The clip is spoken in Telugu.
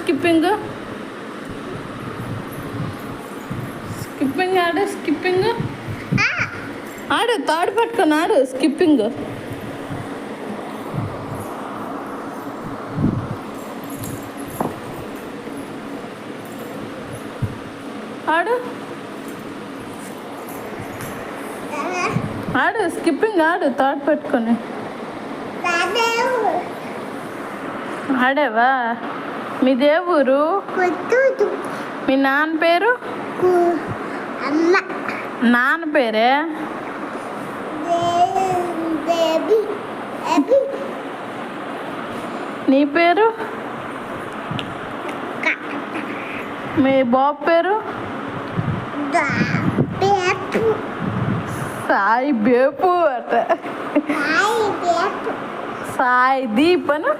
స్కిప్పింగ్ స్కిప్పింగ్ ఆడు స్కిప్పింగ్ ఆడు తాడు పట్టుకొని ఆడు స్కిప్పింగ్ ఆడు ఆడు స్కిప్పింగ్ ఆడు తాడు పట్టుకొని ఆడేవా మీదే ఊరు మీ నాన్న పేరు నాన్న పేరే నీ పేరు మీ బాబు పేరు సాయి బేపు అట సాయి దీప్ అను